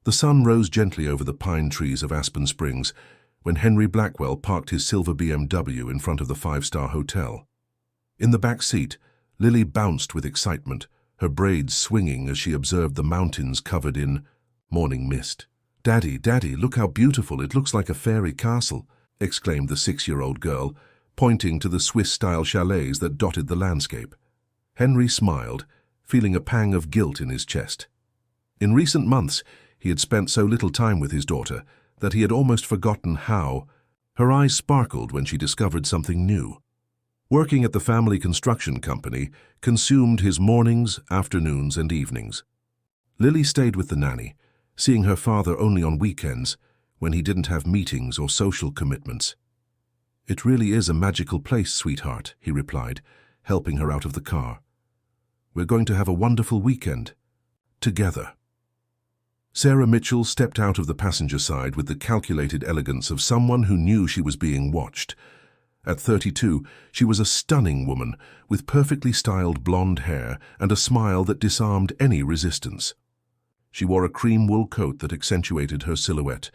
The sun rose gently over the pine trees of Aspen Springs when Henry Blackwell parked his silver BMW in front of the five-star hotel. In the back seat, Lily bounced with excitement, her braids swinging as she observed the mountains covered in morning mist. "Daddy, Daddy, look how beautiful, it looks like a fairy castle," exclaimed the 6-year-old girl, pointing to the Swiss-style chalets that dotted the landscape. Henry smiled, feeling a pang of guilt in his chest. In recent months, he had spent so little time with his daughter that he had almost forgotten how. Her eyes sparkled when she discovered something new. Working at the family construction company consumed his mornings, afternoons, and evenings. Lily stayed with the nanny, seeing her father only on weekends when he didn't have meetings or social commitments. "It really is a magical place, sweetheart," he replied, helping her out of the car. "We're going to have a wonderful weekend. Together." Sarah Mitchell stepped out of the passenger side with the calculated elegance of someone who knew she was being watched. At 32, she was a stunning woman with perfectly styled blonde hair and a smile that disarmed any resistance. She wore a cream wool coat that accentuated her silhouette,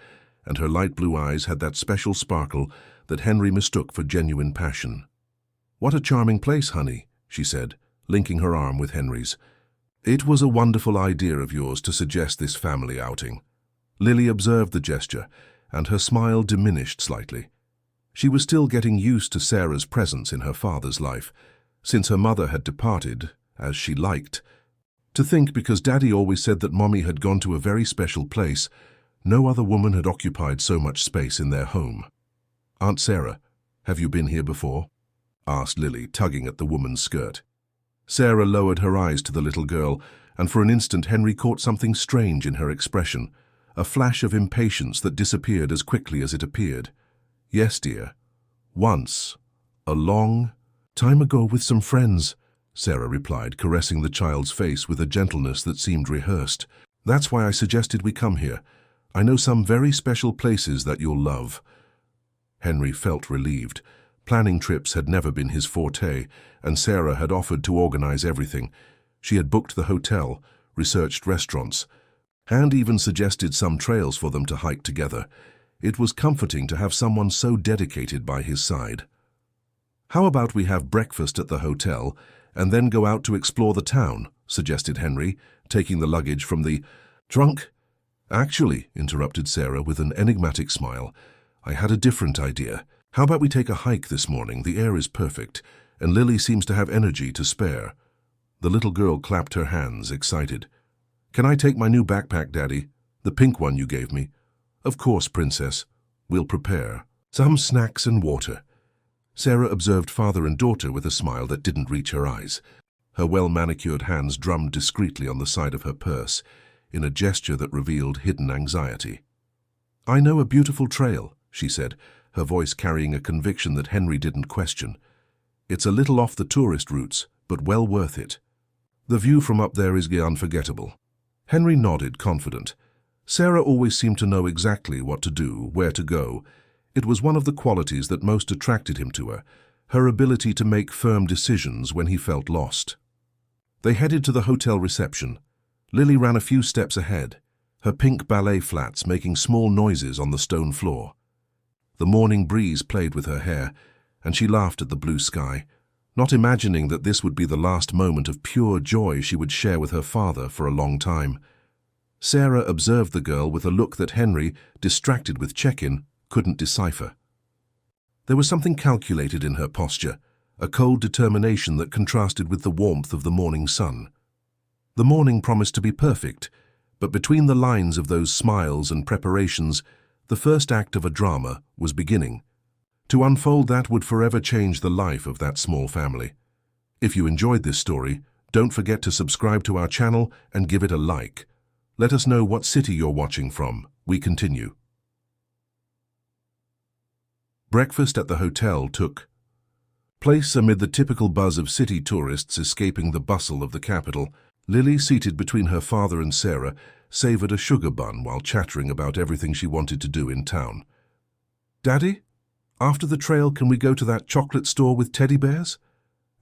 and her light blue eyes had that special sparkle that Henry mistook for genuine passion. "What a charming place, honey," she said, linking her arm with Henry's. "It was a wonderful idea of yours to suggest this family outing." Lily observed the gesture, and her smile diminished slightly. She was still getting used to Sarah's presence in her father's life, since her mother had departed, as she liked. To think, because Daddy always said that Mommy had gone to a very special place, no other woman had occupied so much space in their home. "Aunt Sarah, have you been here before?" asked Lily, tugging at the woman's skirt. Sarah lowered her eyes to the little girl, and for an instant Henry caught something strange in her expression, a flash of impatience that disappeared as quickly as it appeared. "Yes, dear. Once. A long time ago with some friends," Sarah replied, caressing the child's face with a gentleness that seemed rehearsed. "That's why I suggested we come here. I know some very special places that you'll love." Henry felt relieved. Planning trips had never been his forte, and Sarah had offered to organize everything. She had booked the hotel, researched restaurants, and even suggested some trails for them to hike together. It was comforting to have someone so dedicated by his side. "How about we have breakfast at the hotel and then go out to explore the town?" suggested Henry, taking the luggage from the trunk. "Actually," interrupted Sarah with an enigmatic smile, "I had a different idea. How about we take a hike this morning? The air is perfect, and Lily seems to have energy to spare." The little girl clapped her hands, excited. "Can I take my new backpack, Daddy? The pink one you gave me?" "Of course, Princess. We'll prepare some snacks and water." Sarah observed father and daughter with a smile that didn't reach her eyes. Her well-manicured hands drummed discreetly on the side of her purse, in a gesture that revealed hidden anxiety. "I know a beautiful trail," she said, her voice carrying a conviction that Henry didn't question. "It's a little off the tourist routes, but well worth it. The view from up there is unforgettable." Henry nodded, confident. Sarah always seemed to know exactly what to do, where to go. It was one of the qualities that most attracted him to her ability to make firm decisions when he felt lost. They headed to the hotel reception. Lily ran a few steps ahead, her pink ballet flats making small noises on the stone floor. The morning breeze played with her hair, and she laughed at the blue sky, not imagining that this would be the last moment of pure joy she would share with her father for a long time. Sarah observed the girl with a look that Henry, distracted with check-in, couldn't decipher. There was something calculated in her posture, a cold determination that contrasted with the warmth of the morning sun. The morning promised to be perfect, but between the lines of those smiles and preparations, the first act of a drama was beginning. To unfold that would forever change the life of that small family. If you enjoyed this story, don't forget to subscribe to our channel and give it a like. Let us know what city you're watching from. We continue. Breakfast at the hotel took place amid the typical buzz of city tourists escaping the bustle of the capital. Lily, seated between her father and Sarah, savored a sugar bun while chattering about everything she wanted to do in town. "Daddy, after the trail, can we go to that chocolate store with teddy bears?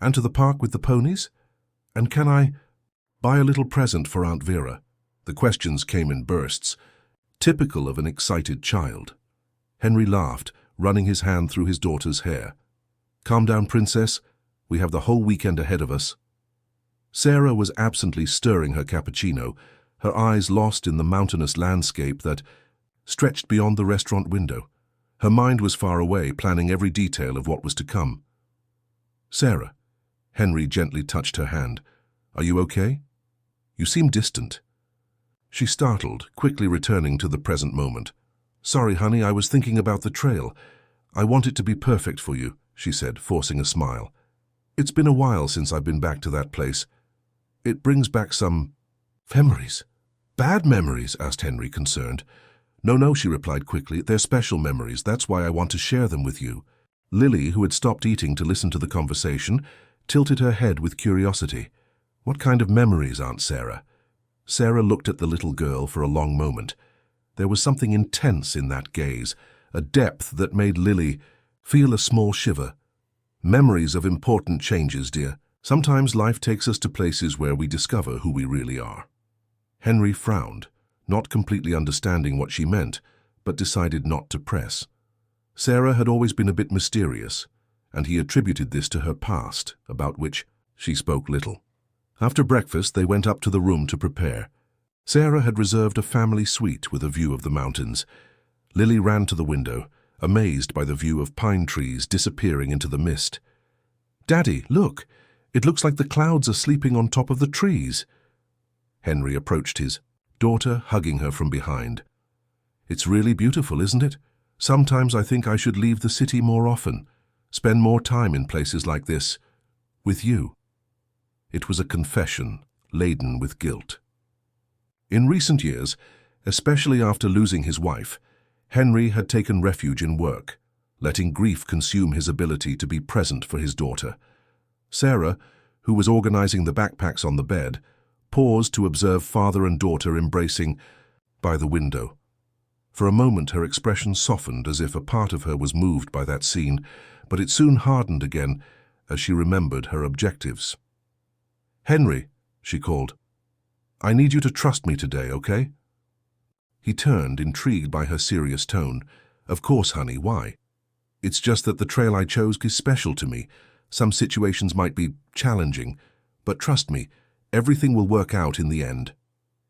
And to the park with the ponies? And can I buy a little present for Aunt Vera?" The questions came in bursts, typical of an excited child. Henry laughed, running his hand through his daughter's hair. "Calm down, princess. We have the whole weekend ahead of us." Sarah was absently stirring her cappuccino, her eyes lost in the mountainous landscape that stretched beyond the restaurant window. Her mind was far away, planning every detail of what was to come. "Sarah," Henry gently touched her hand. "Are you okay? You seem distant." She startled, quickly returning to the present moment. "Sorry, honey, I was thinking about the trail. I want it to be perfect for you," she said, forcing a smile. "It's been a while since I've been back to that place. It brings back some memories." "Bad memories?" asked Henry, concerned. No, she replied quickly. "They're special memories. That's why I want to share them with you." Lily, who had stopped eating to listen to the conversation, tilted her head with curiosity. "What kind of memories, Aunt Sarah?" Sarah looked at the little girl for a long moment. There was something intense in that gaze, a depth that made Lily feel a small shiver. "Memories of important changes, dear. Sometimes life takes us to places where we discover who we really are." Henry frowned, not completely understanding what she meant, but decided not to press. Sarah had always been a bit mysterious, and he attributed this to her past, about which she spoke little. After breakfast, they went up to the room to prepare. Sarah had reserved a family suite with a view of the mountains. Lily ran to the window, amazed by the view of pine trees disappearing into the mist. "Daddy, look! It looks like the clouds are sleeping on top of the trees." Henry approached his daughter, hugging her from behind. "It's really beautiful, isn't it? Sometimes I think I should leave the city more often, spend more time in places like this, with you." It was a confession, laden with guilt. In recent years, especially after losing his wife, Henry had taken refuge in work, letting grief consume his ability to be present for his daughter. Sarah, who was organizing the backpacks on the bed, paused to observe father and daughter embracing by the window. For a moment her expression softened as if a part of her was moved by that scene, but it soon hardened again as she remembered her objectives. "Henry," she called, "I need you to trust me today, okay?" He turned, intrigued by her serious tone. "Of course, honey, why?" "It's just that the trail I chose is special to me. Some situations might be challenging, but trust me, everything will work out in the end."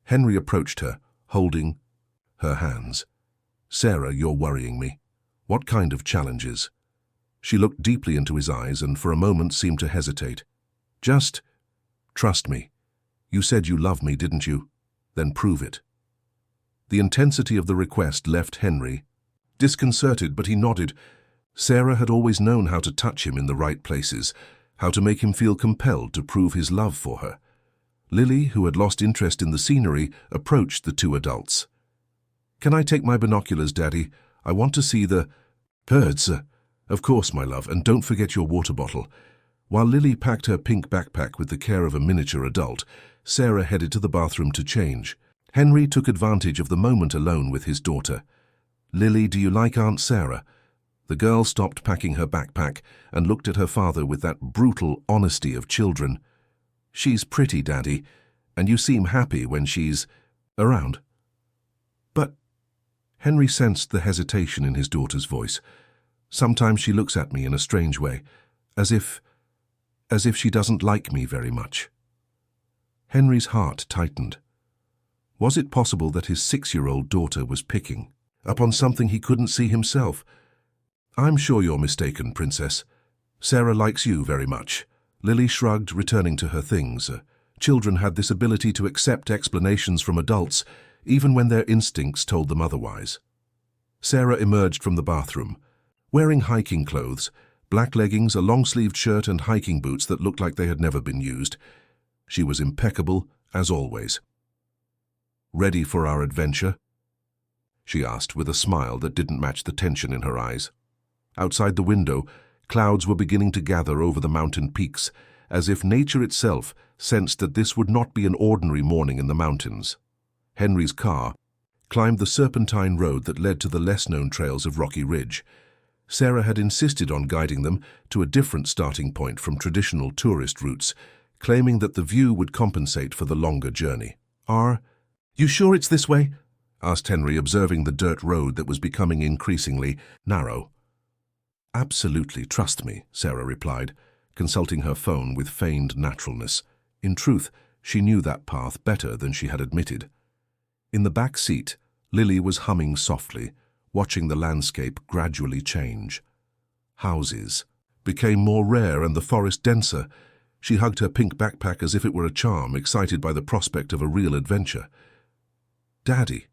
Henry approached her, holding her hands. "Sarah, you're worrying me. What kind of challenges?" She looked deeply into his eyes and for a moment seemed to hesitate. "Just trust me. You said you love me, didn't you? Then prove it." The intensity of the request left Henry disconcerted, but he nodded. Sarah had always known how to touch him in the right places, how to make him feel compelled to prove his love for her. Lily, who had lost interest in the scenery, approached the two adults. "Can I take my binoculars, Daddy? I want to see the birds." "Of course, my love, and don't forget your water bottle." While Lily packed her pink backpack with the care of a miniature adult, Sarah headed to the bathroom to change. Henry took advantage of the moment alone with his daughter. "Lily, do you like Aunt Sarah?" The girl stopped packing her backpack and looked at her father with that brutal honesty of children. "She's pretty, Daddy, and you seem happy when she's around." "But—" Henry sensed the hesitation in his daughter's voice. "Sometimes she looks at me in a strange way, as if she doesn't like me very much." Henry's heart tightened. Was it possible that his 6-year-old daughter was picking up on something he couldn't see himself? "I'm sure you're mistaken, Princess. Sarah likes you very much." Lily shrugged, returning to her things. Children had this ability to accept explanations from adults, even when their instincts told them otherwise. Sarah emerged from the bathroom, wearing hiking clothes, black leggings, a long-sleeved shirt and hiking boots that looked like they had never been used. She was impeccable, as always. "Ready for our adventure?" she asked with a smile that didn't match the tension in her eyes. Outside the window, clouds were beginning to gather over the mountain peaks, as if nature itself sensed that this would not be an ordinary morning in the mountains. Henry's car climbed the serpentine road that led to the less-known trails of Rocky Ridge. Sarah had insisted on guiding them to a different starting point from traditional tourist routes, claiming that the view would compensate for the longer journey. "Are you sure it's this way?" asked Henry, observing the dirt road that was becoming increasingly narrow. Absolutely, trust me, Sarah replied, consulting her phone with feigned naturalness. In truth, she knew that path better than she had admitted. In the back seat, Lily was humming softly, watching the landscape gradually change. Houses became more rare and the forest denser. She hugged her pink backpack as if it were a charm, excited by the prospect of a real adventure. "Daddy,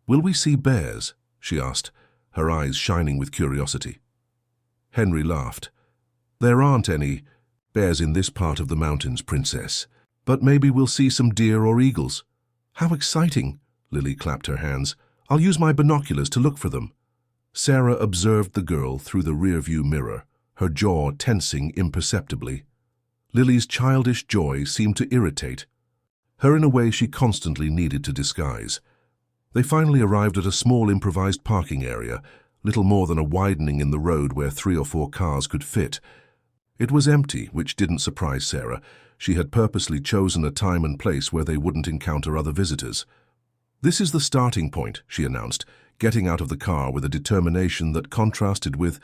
will we see bears?" she asked, her eyes shining with curiosity. Henry laughed. "There aren't any bears in this part of the mountains, Princess, but maybe we'll see some deer or eagles." "How exciting!" Lily clapped her hands. "I'll use my binoculars to look for them." Sarah observed the girl through the rearview mirror, her jaw tensing imperceptibly. Lily's childish joy seemed to irritate her in a way she constantly needed to disguise. They finally arrived at a small improvised parking area, little more than a widening in the road where 3 or 4 cars could fit. It was empty, which didn't surprise Sarah. She had purposely chosen a time and place where they wouldn't encounter other visitors. "This is the starting point," she announced, getting out of the car with a determination that contrasted with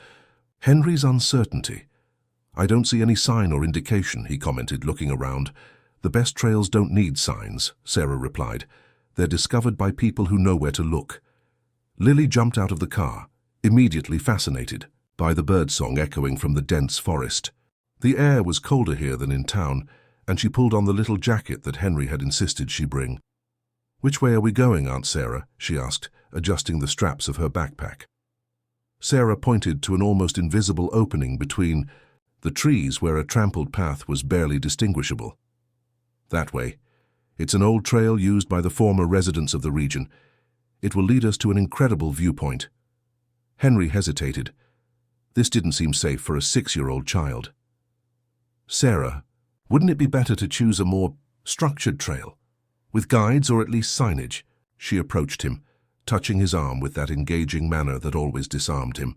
Henry's uncertainty. "I don't see any sign or indication," he commented, looking around. "The best trails don't need signs," Sarah replied. "They're discovered by people who know where to look." Lily jumped out of the car, immediately fascinated by the birdsong echoing from the dense forest. The air was colder here than in town, and she pulled on the little jacket that Henry had insisted she bring. "Which way are we going, Aunt Sarah?" she asked, adjusting the straps of her backpack. Sarah pointed to an almost invisible opening between the trees where a trampled path was barely distinguishable. "That way. It's an old trail used by the former residents of the region. It will lead us to an incredible viewpoint." Henry hesitated. This didn't seem safe for a 6-year-old child. "Sarah, wouldn't it be better to choose a more structured trail, with guides or at least signage?" She approached him, touching his arm with that engaging manner that always disarmed him.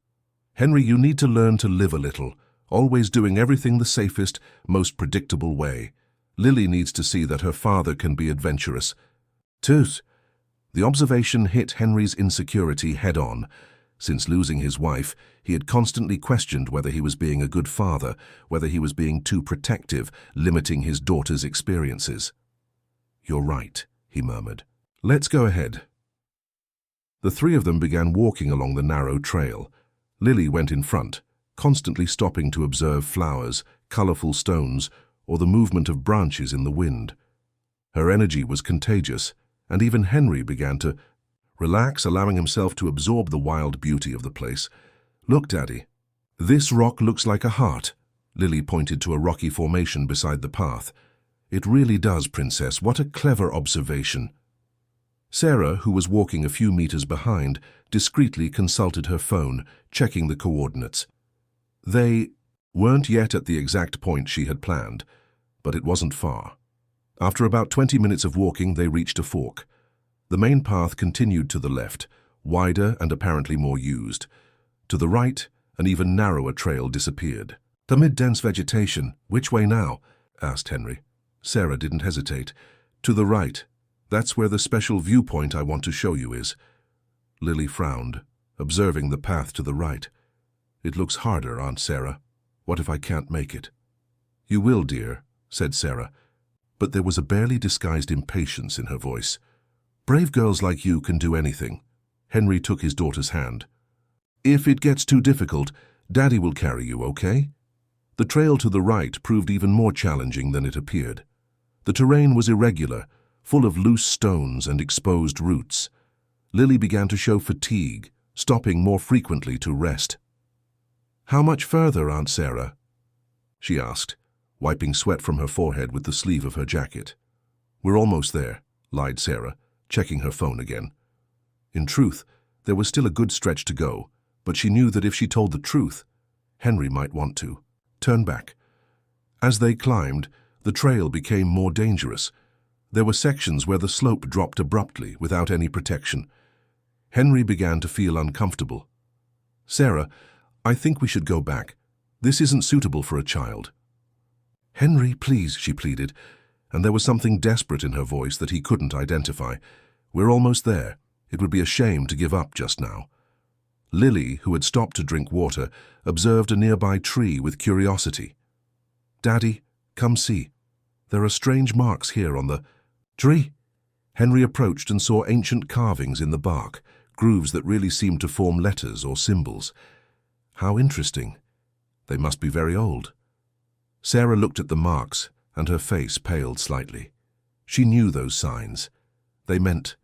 "Henry, you need to learn to live a little, always doing everything the safest, most predictable way. Lily needs to see that her father can be adventurous." Toot! The observation hit Henry's insecurity head-on. Since losing his wife, he had constantly questioned whether he was being a good father, whether he was being too protective, limiting his daughter's experiences. "You're right," he murmured. "Let's go ahead." The 3 of them began walking along the narrow trail. Lily went in front, constantly stopping to observe flowers, colorful stones, or the movement of branches in the wind. Her energy was contagious, and even Henry began to relax, allowing himself to absorb the wild beauty of the place. "Look, Daddy, this rock looks like a heart." Lily pointed to a rocky formation beside the path. "It really does, Princess. What a clever observation." Sarah, who was walking a few meters behind, discreetly consulted her phone, checking the coordinates. They weren't yet at the exact point she had planned, but it wasn't far. After about 20 minutes of walking, they reached a fork. The main path continued to the left, wider and apparently more used. To the right, an even narrower trail disappeared. "Amid dense vegetation, which way now?" asked Henry. Sarah didn't hesitate. "To the right. That's where the special viewpoint I want to show you is." Lily frowned, observing the path to the right. "It looks harder, Aunt Sarah. What if I can't make it?" "You will, dear," said Sarah, but there was a barely disguised impatience in her voice. "Brave girls like you can do anything." Henry took his daughter's hand. "If it gets too difficult, Daddy will carry you, okay?" The trail to the right proved even more challenging than it appeared. The terrain was irregular, full of loose stones and exposed roots. Lily began to show fatigue, stopping more frequently to rest. "How much further, Aunt Sarah?" she asked, wiping sweat from her forehead with the sleeve of her jacket. "We're almost there," lied Sarah, checking her phone again. In truth, there was still a good stretch to go, but she knew that if she told the truth, Henry might want to turn back. As they climbed, the trail became more dangerous. There were sections where the slope dropped abruptly without any protection. Henry began to feel uncomfortable. "Sarah, I think we should go back. This isn't suitable for a child." "Henry, please," she pleaded, and there was something desperate in her voice that he couldn't identify. "We're almost there. It would be a shame to give up just now. Lily, who had stopped to drink water, observed a nearby tree with curiosity. "Daddy, come see. There are strange marks here on the tree." Henry approached and saw ancient carvings in the bark, grooves that really seemed to form letters or symbols. How interesting. They must be very old. Sarah looked at the marks, and her face paled slightly. She knew those signs. They meant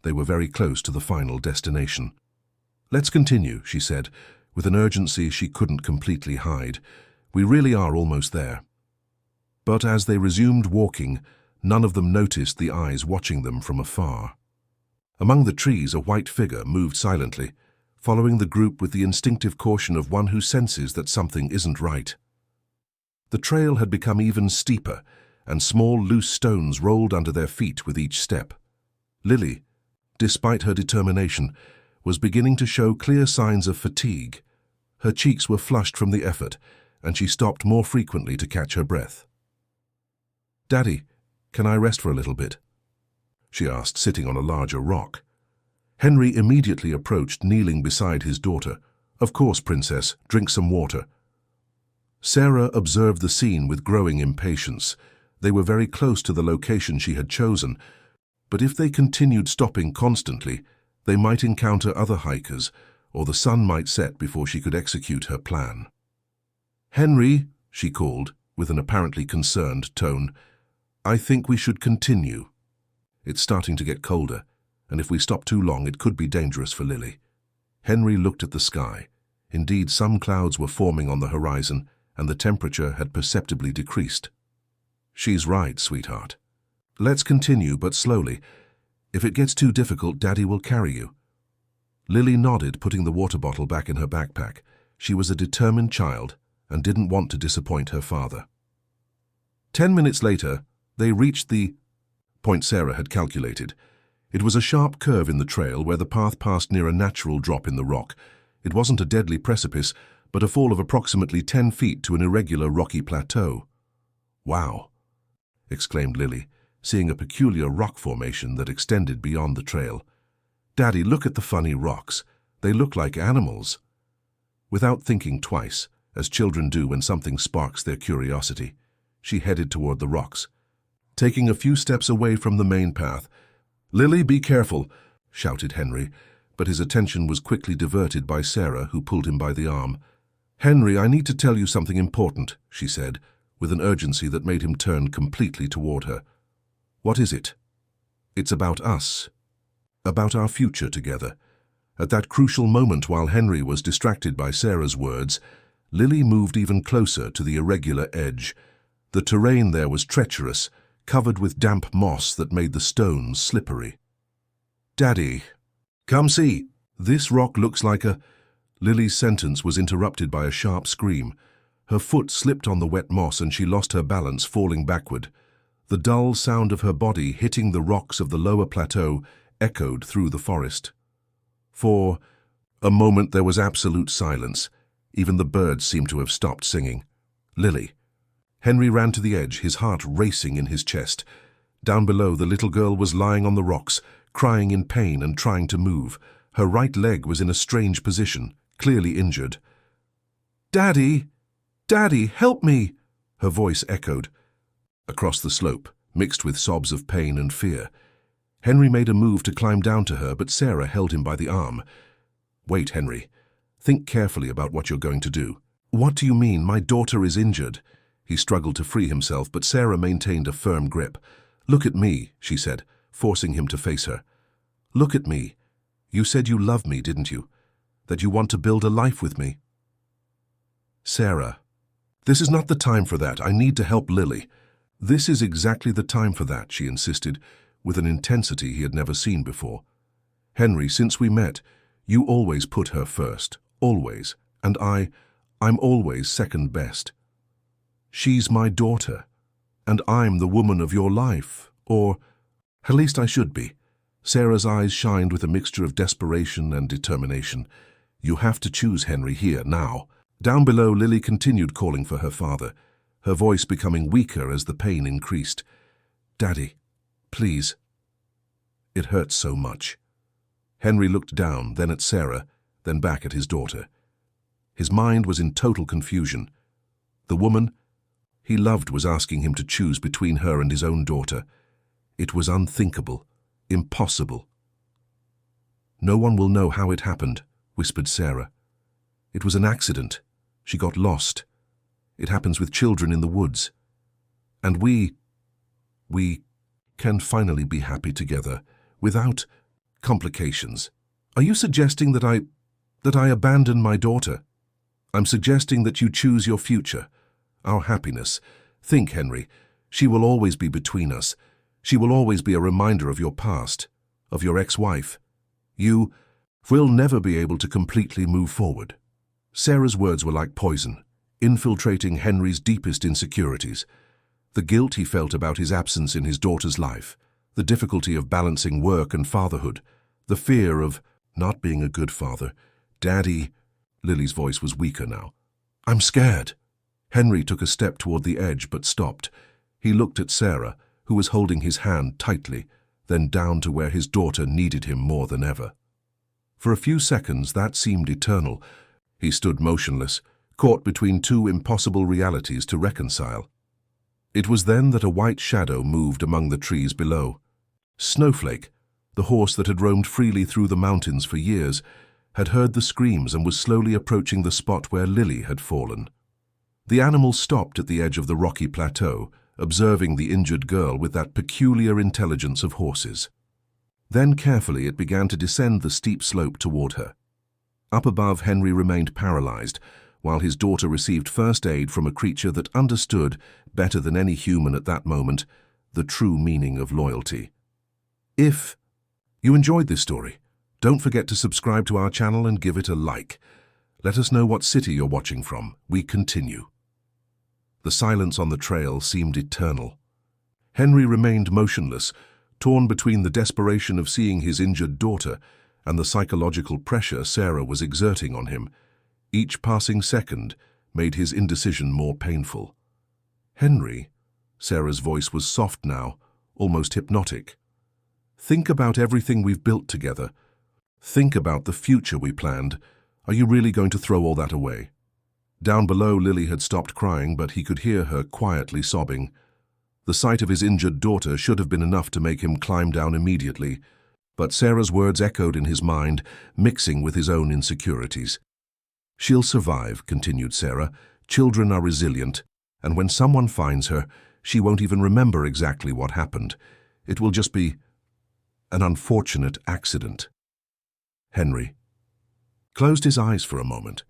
they were very close to the final destination. "Let's continue," she said, with an urgency she couldn't completely hide. "We really are almost there." But as they resumed walking, none of them noticed the eyes watching them from afar. Among the trees, a white figure moved silently, following the group with the instinctive caution of one who senses that something isn't right. The trail had become even steeper, and small, loose stones rolled under their feet with each step. Lily, despite her determination, was beginning to show clear signs of fatigue. Her cheeks were flushed from the effort, and she stopped more frequently to catch her breath. "Daddy, can I rest for a little bit?" she asked, sitting on a larger rock. Henry immediately approached, kneeling beside his daughter. "Of course, Princess, drink some water." Sarah observed the scene with growing impatience. They were very close to the location she had chosen, but if they continued stopping constantly, they might encounter other hikers, or the sun might set before she could execute her plan. "Henry," she called, with an apparently concerned tone, "I think we should continue. It's starting to get colder, and if we stop too long, it could be dangerous for Lily." Henry looked at the sky. Indeed, some clouds were forming on the horizon, and the temperature had perceptibly decreased. "She's right, sweetheart. Let's continue, but slowly. If it gets too difficult, Daddy will carry you." Lily nodded, putting the water bottle back in her backpack. She was a determined child and didn't want to disappoint her father. 10 minutes later, they reached the point Sarah had calculated. It was a sharp curve in the trail where the path passed near a natural drop in the rock. It wasn't a deadly precipice, but a fall of approximately 10 feet to an irregular rocky plateau. "Wow," exclaimed Lily, seeing a peculiar rock formation that extended beyond the trail. "Daddy, look at the funny rocks. They look like animals." Without thinking twice, as children do when something sparks their curiosity, she headed toward the rocks. Taking a few steps away from the main path, "Lily, be careful," shouted Henry, but his attention was quickly diverted by Sarah, who pulled him by the arm. "Henry, I need to tell you something important," she said, with an urgency that made him turn completely toward her. "What is it?" "It's about us. About our future together." At that crucial moment, while Henry was distracted by Sarah's words, Lily moved even closer to the irregular edge. The terrain there was treacherous, covered with damp moss that made the stones slippery. "Daddy, come see. This rock looks like a—" Lily's sentence was interrupted by a sharp scream. Her foot slipped on the wet moss and she lost her balance, falling backward. The dull sound of her body hitting the rocks of the lower plateau echoed through the forest. For a moment there was absolute silence. Even the birds seemed to have stopped singing. "Lily." Henry ran to the edge, his heart racing in his chest. Down below, the little girl was lying on the rocks, crying in pain and trying to move. Her right leg was in a strange position, clearly injured. "Daddy! Daddy, help me!" her voice echoed across the slope, mixed with sobs of pain and fear. Henry made a move to climb down to her, but Sarah held him by the arm. "Wait, Henry. Think carefully about what you're going to do." "What do you mean? My daughter is injured." He struggled to free himself, but Sarah maintained a firm grip. "Look at me," she said, forcing him to face her. "Look at me. You said you love me, didn't you? That you want to build a life with me." "Sarah, this is not the time for that. I need to help Lily." "This is exactly the time for that," she insisted, with an intensity he had never seen before. "Henry, since we met, you always put her first, always, and I'm always second best. She's my daughter, and I'm the woman of your life, or at least I should be." Sarah's eyes shined with a mixture of desperation and determination. "You have to choose, Henry, here, now." Down below, Lily continued calling for her father, her voice becoming weaker as the pain increased. "Daddy, please. It hurts so much." Henry looked down, then at Sarah, then back at his daughter. His mind was in total confusion. The woman he loved was asking him to choose between her and his own daughter. It was unthinkable, impossible. "No one will know how it happened," whispered Sarah. "It was an accident. She got lost. It happens with children in the woods. And we can finally be happy together, without complications." "Are you suggesting that I abandon my daughter?" "I'm suggesting that you choose your future, our happiness. Think, Henry, she will always be between us. She will always be a reminder of your past, of your ex-wife. You will never be able to completely move forward." Sarah's words were like poison, infiltrating Henry's deepest insecurities. The guilt he felt about his absence in his daughter's life, the difficulty of balancing work and fatherhood, the fear of not being a good father. "Daddy," Lily's voice was weaker now. "I'm scared." Henry took a step toward the edge but stopped. He looked at Sarah, who was holding his hand tightly, then down to where his daughter needed him more than ever. For a few seconds that seemed eternal. He stood motionless, caught between two impossible realities to reconcile. It was then that a white shadow moved among the trees below. Snowflake, the horse that had roamed freely through the mountains for years, had heard the screams and was slowly approaching the spot where Lily had fallen. The animal stopped at the edge of the rocky plateau, observing the injured girl with that peculiar intelligence of horses. Then carefully it began to descend the steep slope toward her. Up above, Henry remained paralyzed, while his daughter received first aid from a creature that understood, better than any human at that moment, the true meaning of loyalty. If you enjoyed this story, don't forget to subscribe to our channel and give it a like. Let us know what city you're watching from. We continue. The silence on the trail seemed eternal. Henry remained motionless, torn between the desperation of seeing his injured daughter and the psychological pressure Sarah was exerting on him. Each passing second made his indecision more painful. "Henry," Sarah's voice was soft now, almost hypnotic. "Think about everything we've built together. Think about the future we planned. Are you really going to throw all that away?" Down below, Lily had stopped crying, but he could hear her quietly sobbing. The sight of his injured daughter should have been enough to make him climb down immediately, but Sarah's words echoed in his mind, mixing with his own insecurities. "She'll survive," continued Sarah. "Children are resilient, and when someone finds her, she won't even remember exactly what happened. It will just be an unfortunate accident." Henry closed his eyes for a moment,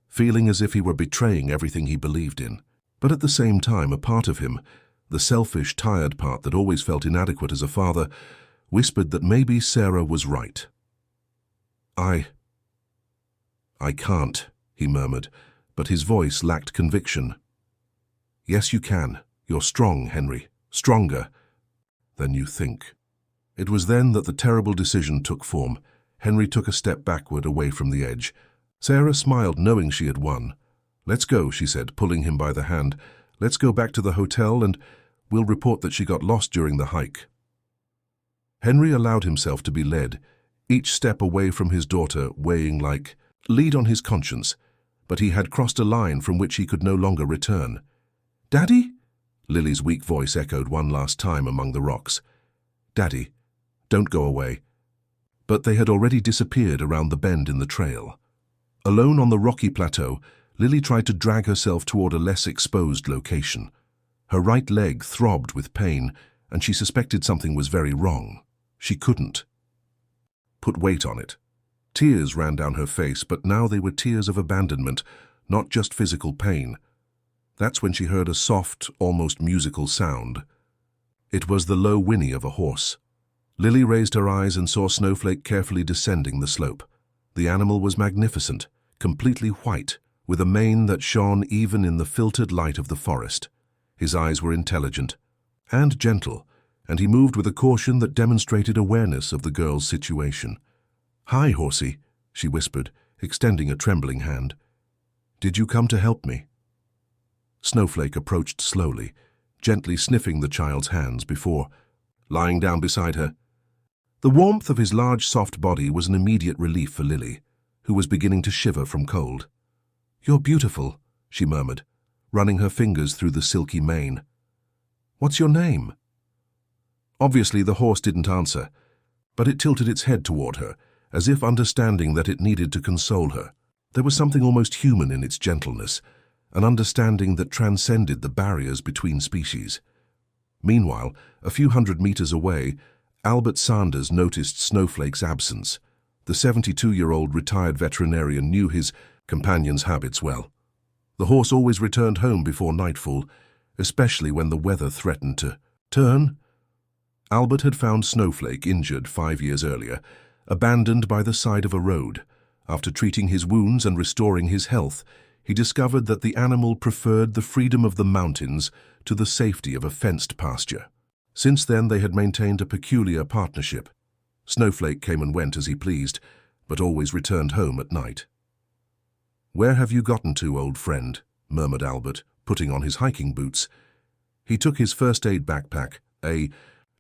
feeling as if he were betraying everything he believed in. But at the same time, a part of him, the selfish, tired part that always felt inadequate as a father, whispered that maybe Sarah was right. I can't," he murmured, but his voice lacked conviction. "Yes, you can. You're strong, Henry. Stronger than you think." It was then that the terrible decision took form. Henry took a step backward away from the edge. Sarah smiled, knowing she had won. "Let's go," she said, pulling him by the hand. "Let's go back to the hotel and we'll report that she got lost during the hike." Henry allowed himself to be led, each step away from his daughter weighing like lead on his conscience, but he had crossed a line from which he could no longer return. "Daddy?" Lily's weak voice echoed one last time among the rocks. "Daddy, don't go away." But they had already disappeared around the bend in the trail. Alone on the rocky plateau, Lily tried to drag herself toward a less exposed location. Her right leg throbbed with pain, and she suspected something was very wrong. She couldn't put weight on it. Tears ran down her face, but now they were tears of abandonment, not just physical pain. That's when she heard a soft, almost musical sound. It was the low whinny of a horse. Lily raised her eyes and saw Snowflake carefully descending the slope. The animal was magnificent, completely white, with a mane that shone even in the filtered light of the forest. His eyes were intelligent and gentle, and he moved with a caution that demonstrated awareness of the girl's situation. "Hi, horsey," she whispered, extending a trembling hand. "Did you come to help me?" Snowflake approached slowly, gently sniffing the child's hands before lying down beside her. The warmth of his large, soft body was an immediate relief for Lily, who was beginning to shiver from cold. "You're beautiful," she murmured, running her fingers through the silky mane. "What's your name?" Obviously, the horse didn't answer, but it tilted its head toward her, as if understanding that it needed to console her. There was something almost human in its gentleness, an understanding that transcended the barriers between species. Meanwhile, a few hundred meters away, Albert Sanders noticed Snowflake's absence. The 72-year-old retired veterinarian knew his companion's habits well. The horse always returned home before nightfall, especially when the weather threatened to turn. Albert had found Snowflake injured 5 years earlier, abandoned by the side of a road. After treating his wounds and restoring his health, he discovered that the animal preferred the freedom of the mountains to the safety of a fenced pasture. Since then, they had maintained a peculiar partnership. Snowflake came and went as he pleased, but always returned home at night. "Where have you gotten to, old friend?" murmured Albert, putting on his hiking boots. He took his first-aid backpack, a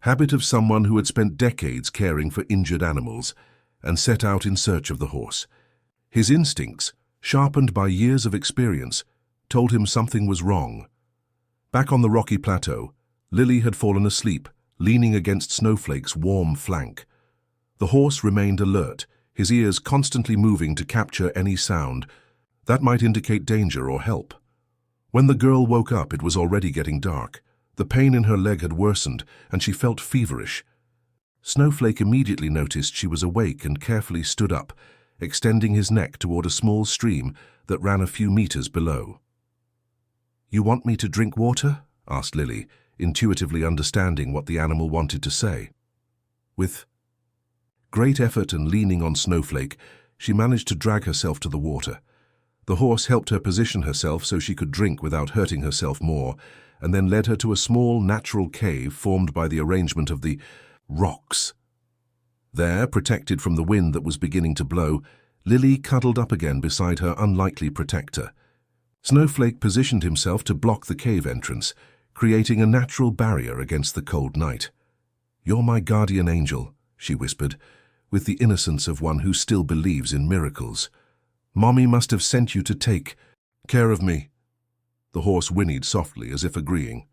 habit of someone who had spent decades caring for injured animals, and set out in search of the horse. His instincts, sharpened by years of experience, told him something was wrong. Back on the rocky plateau, Lily had fallen asleep, leaning against Snowflake's warm flank. The horse remained alert, his ears constantly moving to capture any sound that might indicate danger or help. When the girl woke up, it was already getting dark. The pain in her leg had worsened, and she felt feverish. Snowflake immediately noticed she was awake and carefully stood up, extending his neck toward a small stream that ran a few meters below. "You want me to drink water?" asked Lily, intuitively understanding what the animal wanted to say. With great effort and leaning on Snowflake, she managed to drag herself to the water. The horse helped her position herself so she could drink without hurting herself more, and then led her to a small natural cave formed by the arrangement of the rocks. There, protected from the wind that was beginning to blow, Lily cuddled up again beside her unlikely protector. Snowflake positioned himself to block the cave entrance, creating a natural barrier against the cold night. "You're my guardian angel," she whispered, with the innocence of one who still believes in miracles. "Mommy must have sent you to take care of me." The horse whinnied softly, as if agreeing.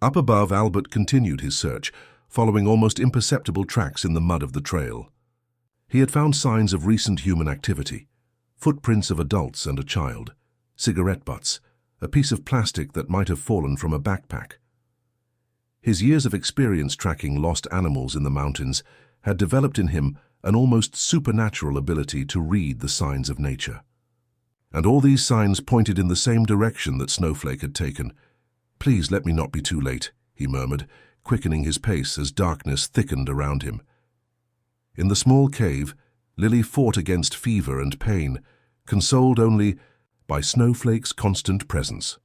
Up above, Albert continued his search, following almost imperceptible tracks in the mud of the trail. He had found signs of recent human activity, footprints of adults and a child, cigarette butts, a piece of plastic that might have fallen from a backpack. His years of experience tracking lost animals in the mountains had developed in him an almost supernatural ability to read the signs of nature. And all these signs pointed in the same direction that Snowflake had taken. "Please let me not be too late," he murmured, quickening his pace as darkness thickened around him. In the small cave, Lily fought against fever and pain, consoled only by Snowflake's constant presence.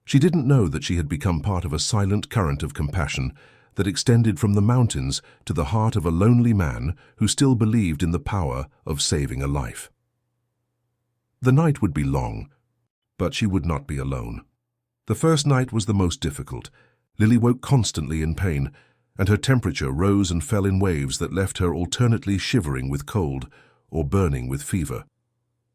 She didn't know that she had become part of a silent current of compassion that extended from the mountains to the heart of a lonely man who still believed in the power of saving a life. The night would be long, but she would not be alone. The first night was the most difficult. Lily woke constantly in pain, and her temperature rose and fell in waves that left her alternately shivering with cold or burning with fever.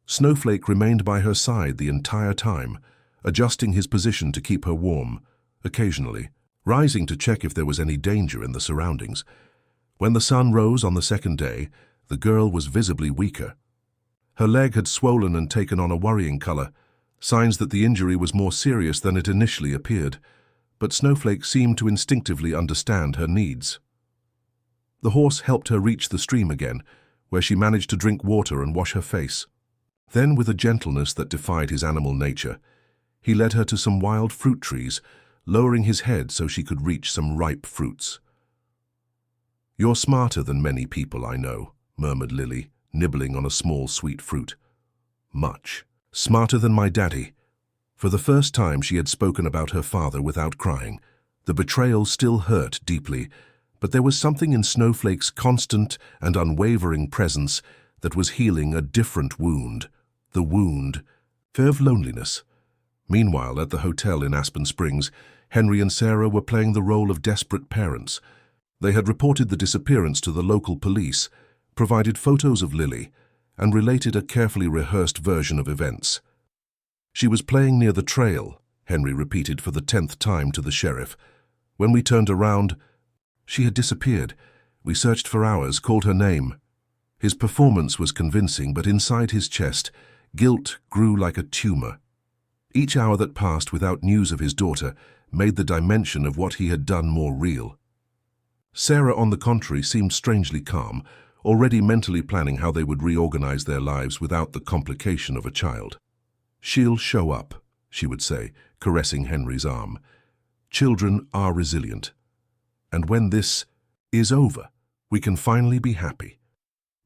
Snowflake remained by her side the entire time, adjusting his position to keep her warm, occasionally rising to check if there was any danger in the surroundings. When the sun rose on the second day, the girl was visibly weaker. Her leg had swollen and taken on a worrying color, signs that the injury was more serious than it initially appeared, but Snowflake seemed to instinctively understand her needs. The horse helped her reach the stream again, where she managed to drink water and wash her face. Then, with a gentleness that defied his animal nature, he led her to some wild fruit trees, lowering his head so she could reach some ripe fruits. "You're smarter than many people I know," murmured Lily, nibbling on a small sweet fruit. "Much. Smarter than my daddy." For the first time she had spoken about her father without crying. The betrayal still hurt deeply, but there was something in Snowflake's constant and unwavering presence that was healing a different wound, the wound of loneliness. Meanwhile, at the hotel in Aspen Springs, Henry and Sarah were playing the role of desperate parents. They had reported the disappearance to the local police, provided photos of Lily, and related a carefully rehearsed version of events. "She was playing near the trail," Henry repeated for the 10th time to the sheriff. "When we turned around, she had disappeared. We searched for hours, called her name." His performance was convincing, but inside his chest, guilt grew like a tumor. Each hour that passed without news of his daughter made the dimension of what he had done more real. Sarah, on the contrary, seemed strangely calm, already mentally planning how they would reorganize their lives without the complication of a child. "She'll show up," she would say, caressing Henry's arm. "Children are resilient. And when this is over, we can finally be happy."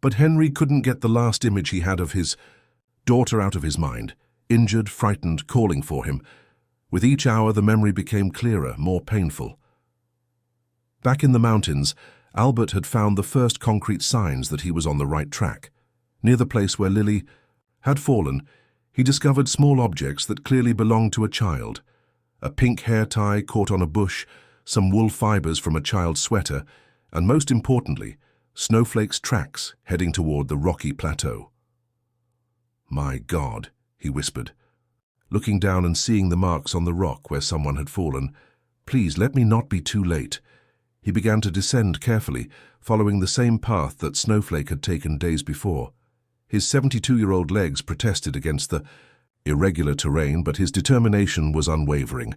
But Henry couldn't get the last image he had of his daughter out of his mind, injured, frightened, calling for him. With each hour, the memory became clearer, more painful. Back in the mountains, Albert had found the first concrete signs that he was on the right track. Near the place where Lily had fallen, he discovered small objects that clearly belonged to a child. A pink hair tie caught on a bush, some wool fibers from a child's sweater, and most importantly, Snowflake's tracks heading toward the rocky plateau. "My God," he whispered, looking down and seeing the marks on the rock where someone had fallen. "Please let me not be too late." He began to descend carefully, following the same path that Snowflake had taken days before. His 72-year-old legs protested against the irregular terrain, but his determination was unwavering.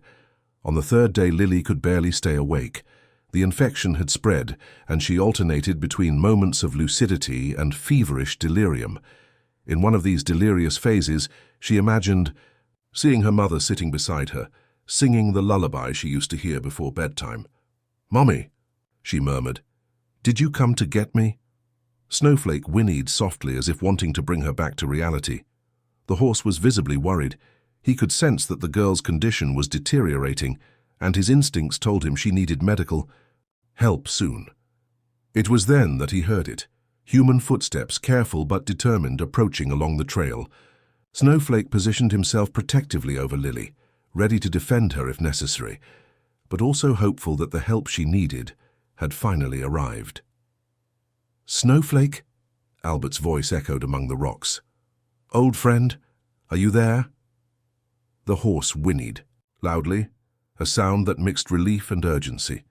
On the third day, Lily could barely stay awake. The infection had spread, and she alternated between moments of lucidity and feverish delirium. In one of these delirious phases, she imagined seeing her mother sitting beside her, singing the lullaby she used to hear before bedtime. "Mommy," she murmured, "did you come to get me?" Snowflake whinnied softly as if wanting to bring her back to reality. The horse was visibly worried. He could sense that the girl's condition was deteriorating, and his instincts told him she needed medical help soon. It was then that he heard it. Human footsteps, careful but determined, approaching along the trail. Snowflake positioned himself protectively over Lily, ready to defend her if necessary, but also hopeful that the help she needed had finally arrived. "Snowflake?" Albert's voice echoed among the rocks. "Old friend, are you there?" The horse whinnied, loudly, a sound that mixed relief and urgency.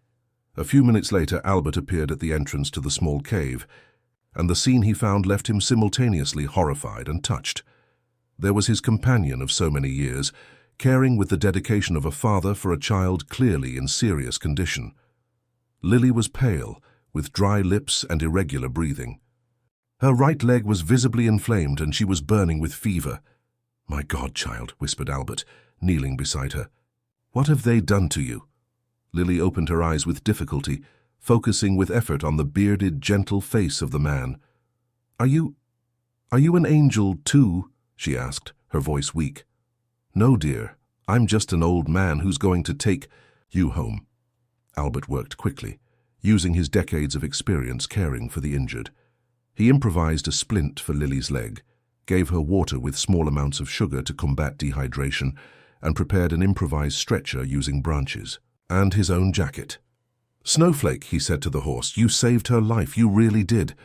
A few minutes later, Albert appeared at the entrance to the small cave, and the scene he found left him simultaneously horrified and touched. There was his companion of so many years, caring with the dedication of a father for a child clearly in serious condition. Lily was pale, with dry lips and irregular breathing. Her right leg was visibly inflamed and she was burning with fever. "My God, child," whispered Albert, kneeling beside her. "What have they done to you?" Lily opened her eyes with difficulty, focusing with effort on the bearded, gentle face of the man. Are you an angel too?" she asked, her voice weak. "No, dear. I'm just an old man who's going to take you home." Albert worked quickly, using his decades of experience caring for the injured. He improvised a splint for Lily's leg, gave her water with small amounts of sugar to combat dehydration, and prepared an improvised stretcher using branches, and his own jacket. "Snowflake," he said to the horse, "you saved her life, you really did."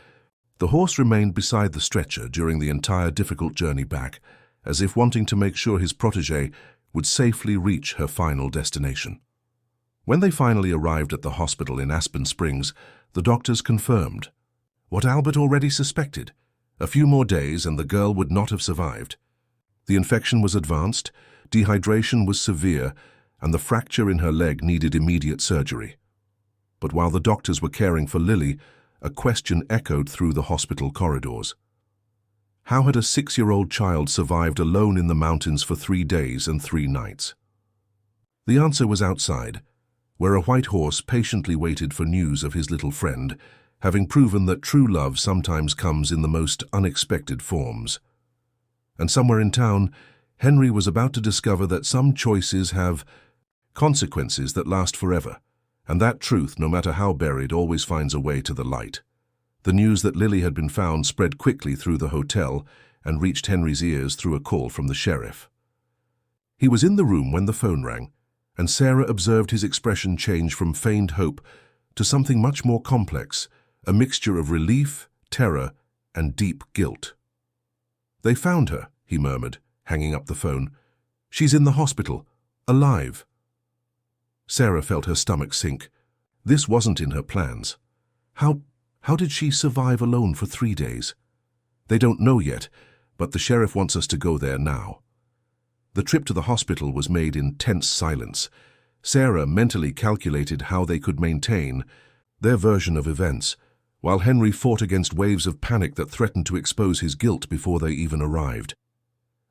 The horse remained beside the stretcher during the entire difficult journey back, as if wanting to make sure his protégé would safely reach her final destination. When they finally arrived at the hospital in Aspen Springs, the doctors confirmed what Albert already suspected. A few more days and the girl would not have survived. The infection was advanced, dehydration was severe, and the fracture in her leg needed immediate surgery. But while the doctors were caring for Lily, a question echoed through the hospital corridors. How had a 6-year-old child survived alone in the mountains for 3 days and 3 nights? The answer was outside, where a white horse patiently waited for news of his little friend, having proven that true love sometimes comes in the most unexpected forms. And somewhere in town, Henry was about to discover that some choices have consequences that last forever, and that truth, no matter how buried, always finds a way to the light. The news that Lily had been found spread quickly through the hotel and reached Henry's ears through a call from the sheriff. He was in the room when the phone rang, and Sarah observed his expression change from feigned hope to something much more complex, a mixture of relief, terror, and deep guilt. "They found her," he murmured, hanging up the phone. "She's in the hospital, alive." Sarah felt her stomach sink. This wasn't in her plans. How did she survive alone for 3 days? They don't know yet, but the sheriff wants us to go there now. The trip to the hospital was made in tense silence. Sarah mentally calculated how they could maintain their version of events, while Henry fought against waves of panic that threatened to expose his guilt before they even arrived.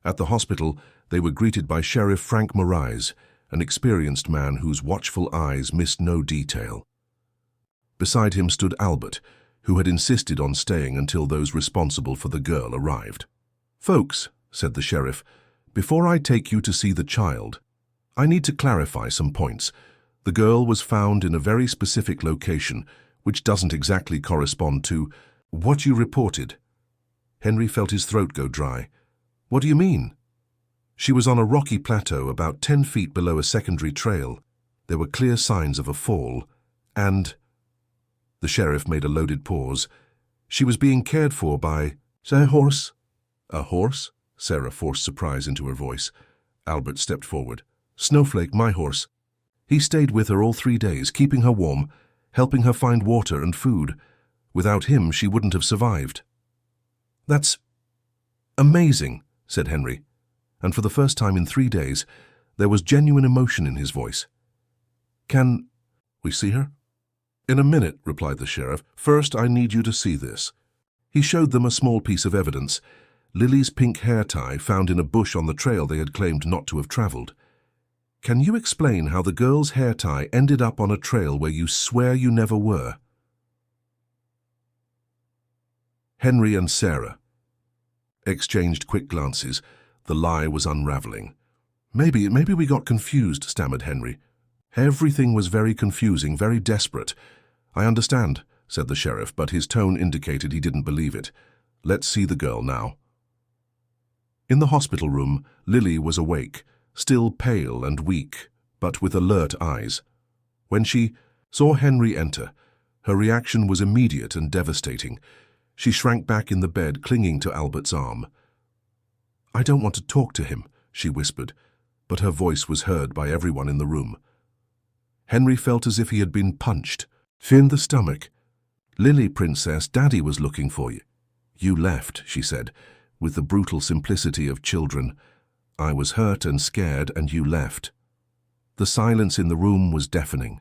At the hospital, they were greeted by Sheriff Frank Moraes, an experienced man whose watchful eyes missed no detail. Beside him stood Albert, who had insisted on staying until those responsible for the girl arrived. "Folks," said the sheriff, "before I take you to see the child, I need to clarify some points. The girl was found in a very specific location, which doesn't exactly correspond to what you reported." Henry felt his throat go dry. "What do you mean?" "She was on a rocky plateau about 10 feet below a secondary trail. There were clear signs of a fall, and—" The sheriff made a loaded pause. "She was being cared for by a horse." "A horse?" Sarah forced surprise into her voice. Albert stepped forward. "Snowflake, my horse. He stayed with her all 3 days, keeping her warm, helping her find water and food. Without him, she wouldn't have survived." "That's amazing," said Henry, and for the first time in 3 days, there was genuine emotion in his voice. "Can we see her?" "In a minute," replied the sheriff. "First, I need you to see this." He showed them a small piece of evidence, Lily's pink hair tie found in a bush on the trail they had claimed not to have traveled. "Can you explain how the girl's hair tie ended up on a trail where you swear you never were?" Henry and Sarah exchanged quick glances. The lie was unraveling. Maybe we got confused," stammered Henry. "Everything was very confusing, very desperate." "I understand," said the sheriff, but his tone indicated he didn't believe it. "Let's see the girl now." In the hospital room, Lily was awake, still pale and weak, but with alert eyes. When she saw Henry enter, her reaction was immediate and devastating. She shrank back in the bed, clinging to Albert's arm. "I don't want to talk to him," she whispered, but her voice was heard by everyone in the room. Henry felt as if he had been punched, in the stomach. "Lily, princess, Daddy was looking for you." "You left," she said, with the brutal simplicity of children. "I was hurt and scared, and you left." The silence in the room was deafening.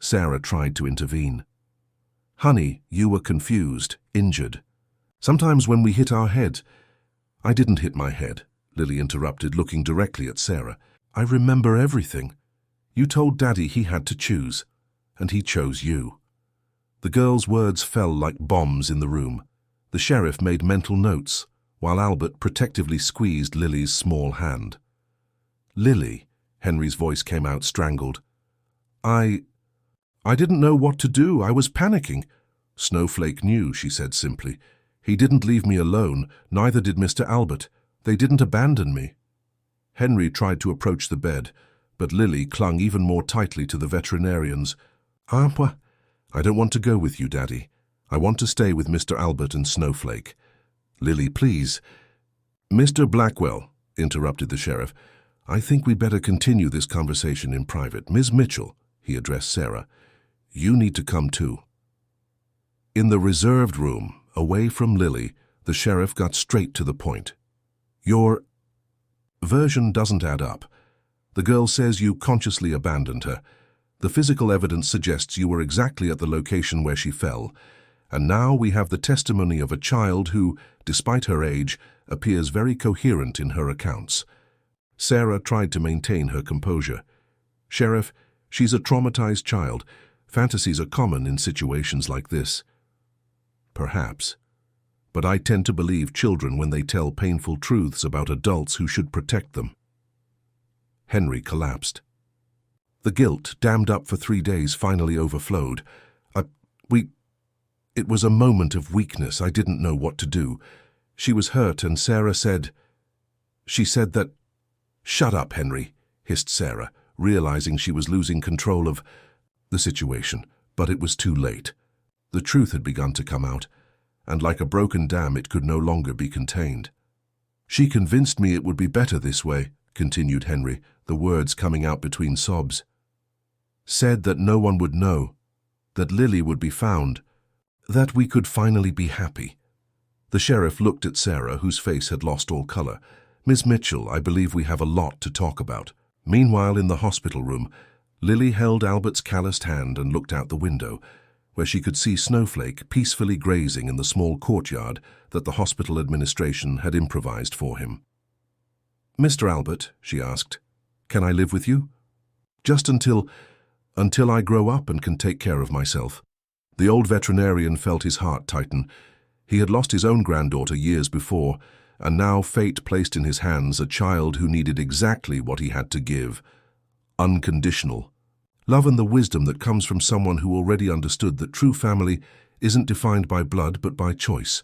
Sarah tried to intervene. "Honey, you were confused, injured. Sometimes when we hit our head—" "I didn't hit my head," Lily interrupted, looking directly at Sarah. "I remember everything. You told Daddy he had to choose, and he chose you." The girl's words fell like bombs in the room. The sheriff made mental notes, while Albert protectively squeezed Lily's small hand. "Lily," Henry's voice came out strangled. I didn't know what to do. I was panicking." "Snowflake knew," she said simply. "He didn't leave me alone, neither did Mr. Albert. They didn't abandon me." Henry tried to approach the bed, but Lily clung even more tightly to the veterinarians. "I don't want to go with you, Daddy. I want to stay with Mr. Albert and Snowflake." "Lily, please." "Mr. Blackwell," interrupted the sheriff, "I think we'd better continue this conversation in private. Ms. Mitchell," he addressed Sarah, "you need to come too." In the reserved room, away from Lily, the sheriff got straight to the point. "Your version doesn't add up. The girl says you consciously abandoned her. The physical evidence suggests you were exactly at the location where she fell, and now we have the testimony of a child who, despite her age, appears very coherent in her accounts." Sarah tried to maintain her composure. "Sheriff, she's a traumatized child. Fantasies are common in situations like this." "Perhaps. But I tend to believe children when they tell painful truths about adults who should protect them." Henry collapsed. The guilt, dammed up for 3 days, finally overflowed. It was a moment of weakness. I didn't know what to do. She was hurt, and Sarah said... She said that... "Shut up, Henry," hissed Sarah, realizing she was losing control of the situation. But it was too late. The truth had begun to come out, and like a broken dam it could no longer be contained. "She convinced me it would be better this way," continued Henry, the words coming out between sobs. "Said that no one would know, that Lily would be found, that we could finally be happy." The sheriff looked at Sarah, whose face had lost all color. "Miss Mitchell, I believe we have a lot to talk about." Meanwhile, in the hospital room, Lily held Albert's calloused hand and looked out the window, where she could see Snowflake peacefully grazing in the small courtyard that the hospital administration had improvised for him. "Mr. Albert," she asked, "can I live with you? Just until I grow up and can take care of myself." The old veterinarian felt his heart tighten. He had lost his own granddaughter years before, and now fate placed in his hands a child who needed exactly what he had to give: unconditional love and the wisdom that comes from someone who already understood that true family isn't defined by blood but by choice.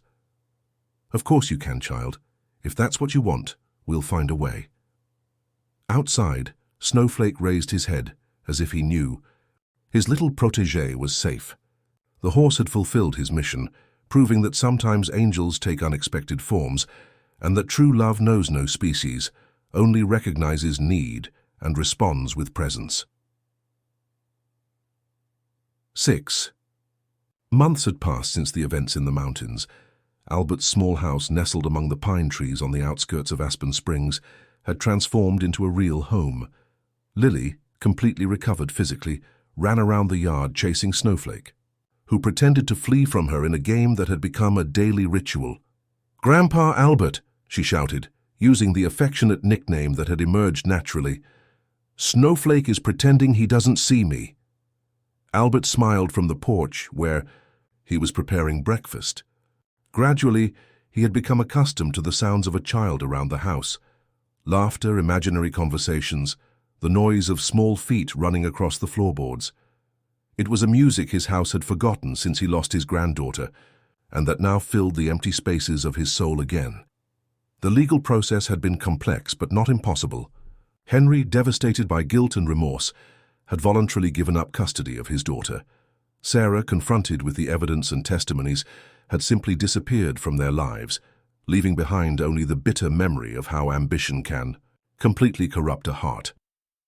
"Of course you can, child. If that's what you want, we'll find a way." Outside, Snowflake raised his head, as if he knew. His little protégé was safe. The horse had fulfilled his mission, proving that sometimes angels take unexpected forms, and that true love knows no species, only recognizes need and responds with presence. 6. Months had passed since the events in the mountains. Albert's small house, nestled among the pine trees on the outskirts of Aspen Springs, had transformed into a real home. Lily, completely recovered physically, ran around the yard chasing Snowflake, who pretended to flee from her in a game that had become a daily ritual. "Grandpa Albert," she shouted, using the affectionate nickname that had emerged naturally. "Snowflake is pretending he doesn't see me." Albert smiled from the porch, where he was preparing breakfast. Gradually, he had become accustomed to the sounds of a child around the house: laughter, imaginary conversations, the noise of small feet running across the floorboards. It was a music his house had forgotten since he lost his granddaughter, and that now filled the empty spaces of his soul again. The legal process had been complex but not impossible. Henry, devastated by guilt and remorse, had voluntarily given up custody of his daughter. Sarah, confronted with the evidence and testimonies, had simply disappeared from their lives, leaving behind only the bitter memory of how ambition can completely corrupt a heart.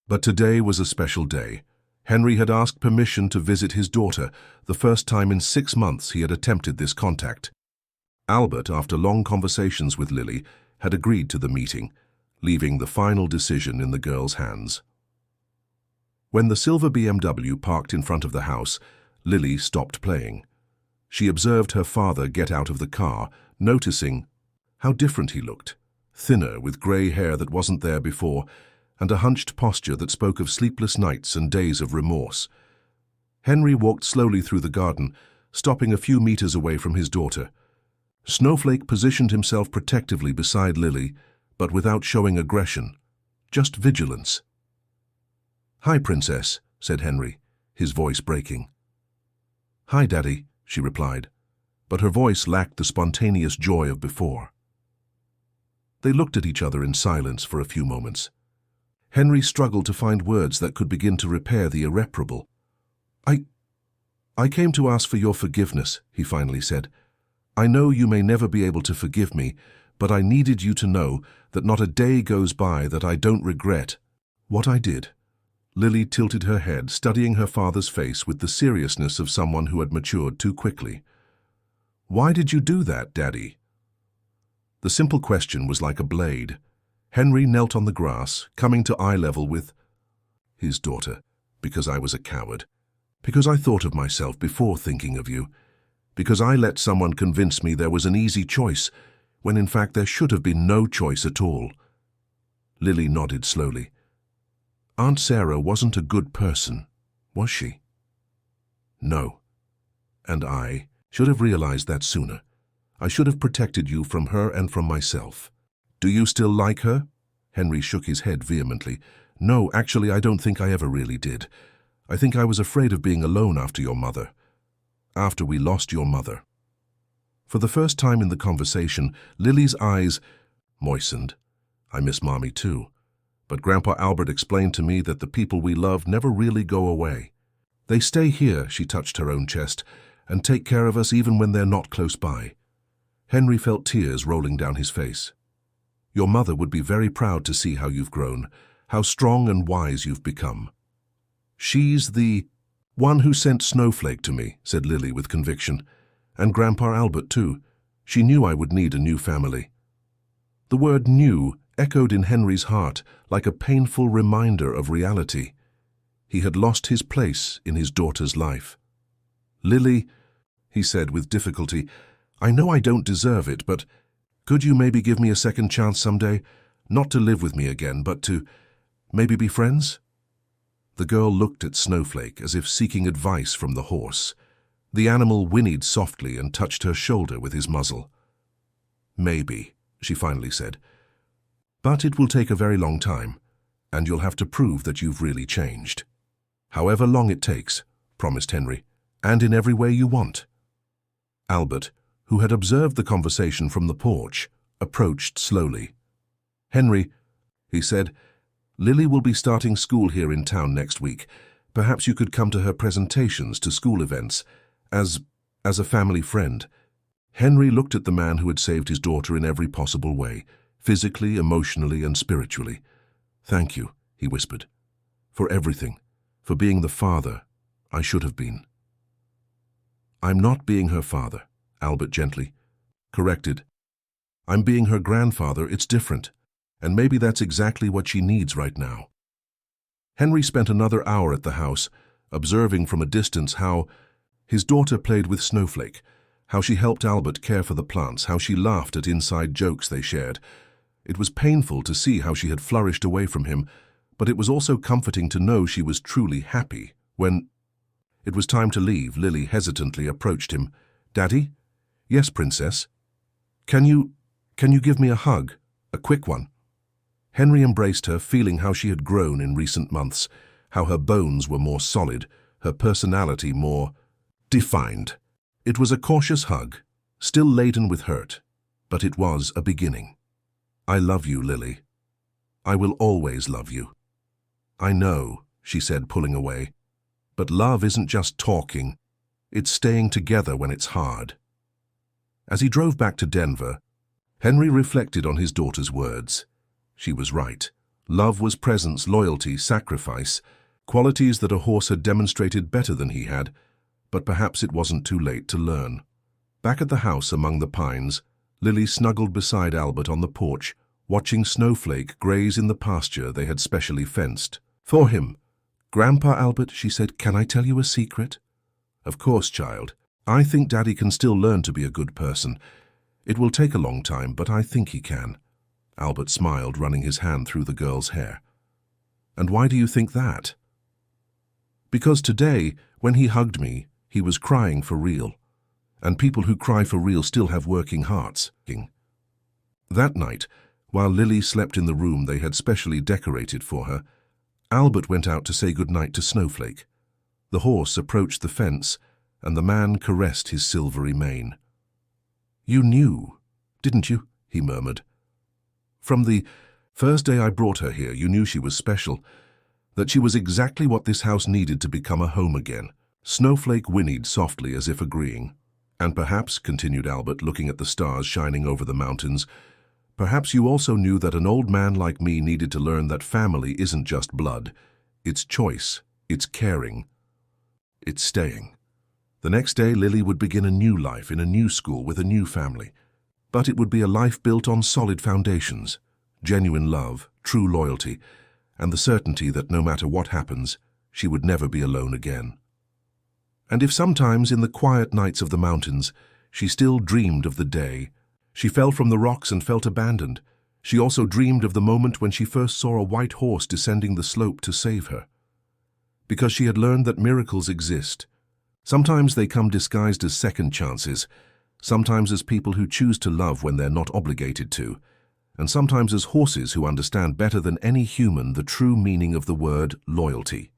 But today was a special day. Henry had asked permission to visit his daughter, the first time in 6 months he had attempted this contact. Albert, after long conversations with Lily, had agreed to the meeting, leaving the final decision in the girl's hands. When the silver BMW parked in front of the house, Lily stopped playing. She observed her father get out of the car, noticing how different he looked: thinner, with grey hair that wasn't there before, and a hunched posture that spoke of sleepless nights and days of remorse. Henry walked slowly through the garden, stopping a few meters away from his daughter. Snowflake positioned himself protectively beside Lily, but without showing aggression, just vigilance. "Hi, Princess," said Henry, his voice breaking. "Hi, Daddy," she replied, but her voice lacked the spontaneous joy of before. They looked at each other in silence for a few moments. Henry struggled to find words that could begin to repair the irreparable. I came to ask for your forgiveness," he finally said. "I know you may never be able to forgive me, but I needed you to know that not a day goes by that I don't regret what I did." Lily tilted her head, studying her father's face with the seriousness of someone who had matured too quickly. "Why did you do that, Daddy?" The simple question was like a blade. Henry knelt on the grass, coming to eye level with his daughter. "Because I was a coward. Because I thought of myself before thinking of you. Because I let someone convince me there was an easy choice, when in fact there should have been no choice at all." Lily nodded slowly. "Aunt Sarah wasn't a good person, was she?" "No. And I should have realized that sooner. I should have protected you from her and from myself." "Do you still like her?" Henry shook his head vehemently. "No, actually, I don't think I ever really did. I think I was afraid of being alone after your mother. After we lost your mother." For the first time in the conversation, Lily's eyes moistened. "I miss Mommy too. But Grandpa Albert explained to me that the people we love never really go away. They stay here, she touched her own chest, and take care of us even when they're not close by. Henry felt tears rolling down his face. Your mother would be very proud to see how you've grown, how strong and wise you've become. She's the one who sent Snowflake to me, said Lily with conviction. And Grandpa Albert too. She knew I would need a new family. The word new echoed in Henry's heart like a painful reminder of reality. He had lost his place in his daughter's life. Lily, he said with difficulty, I know I don't deserve it, but could you maybe give me a second chance someday? Not to live with me again, but to maybe be friends? The girl looked at Snowflake as if seeking advice from the horse. The animal whinnied softly and touched her shoulder with his muzzle. Maybe, she finally said. But it will take a very long time, and you'll have to prove that you've really changed. However long it takes, promised Henry, and in every way you want. Albert, who had observed the conversation from the porch, approached slowly. Henry, he said, Lily will be starting school here in town next week. Perhaps you could come to her presentations, to school events, as a family friend. Henry looked at the man who had saved his daughter in every possible way, physically, emotionally, and spiritually. Thank you, he whispered, for everything, for being the father I should have been. I'm not being her father, Albert gently corrected. I'm being her grandfather. It's different, and maybe that's exactly what she needs right now. Henry spent another hour at the house, observing from a distance how his daughter played with Snowflake, how she helped Albert care for the plants, how she laughed at inside jokes they shared. It was painful to see how she had flourished away from him, but it was also comforting to know she was truly happy. When it was time to leave, Lily hesitantly approached him. Daddy? Yes, Princess. Can you give me a hug? A quick one. Henry embraced her, feeling how she had grown in recent months, how her bones were more solid, her personality more defined. It was a cautious hug, still laden with hurt, but it was a beginning. I love you, Lily. I will always love you. I know, she said, pulling away, but love isn't just talking. It's staying together when it's hard. As he drove back to Denver, Henry reflected on his daughter's words. She was right. Love was presence, loyalty, sacrifice, qualities that a horse had demonstrated better than he had, but perhaps it wasn't too late to learn. Back at the house among the pines, Lily snuggled beside Albert on the porch, watching Snowflake graze in the pasture they had specially fenced. For him. Grandpa Albert, she said, can I tell you a secret? Of course, child. I think Daddy can still learn to be a good person. It will take a long time, but I think he can. Albert smiled, running his hand through the girl's hair. And why do you think that? Because today, when he hugged me, he was crying for real. And people who cry for real still have working hearts. That night, while Lily slept in the room they had specially decorated for her, Albert went out to say goodnight to Snowflake. The horse approached the fence, and the man caressed his silvery mane. You knew, didn't you? He murmured. From the first day I brought her here, you knew she was special, that she was exactly what this house needed to become a home again. Snowflake whinnied softly as if agreeing. And perhaps, continued Albert, looking at the stars shining over the mountains, perhaps you also knew that an old man like me needed to learn that family isn't just blood. It's choice, it's caring, it's staying. The next day, Lily would begin a new life in a new school with a new family. But it would be a life built on solid foundations, genuine love, true loyalty, and the certainty that no matter what happens, she would never be alone again. And if sometimes in the quiet nights of the mountains, she still dreamed of the day, she fell from the rocks and felt abandoned, she also dreamed of the moment when she first saw a white horse descending the slope to save her. Because she had learned that miracles exist. Sometimes they come disguised as second chances, sometimes as people who choose to love when they're not obligated to, and sometimes as horses who understand better than any human the true meaning of the word loyalty.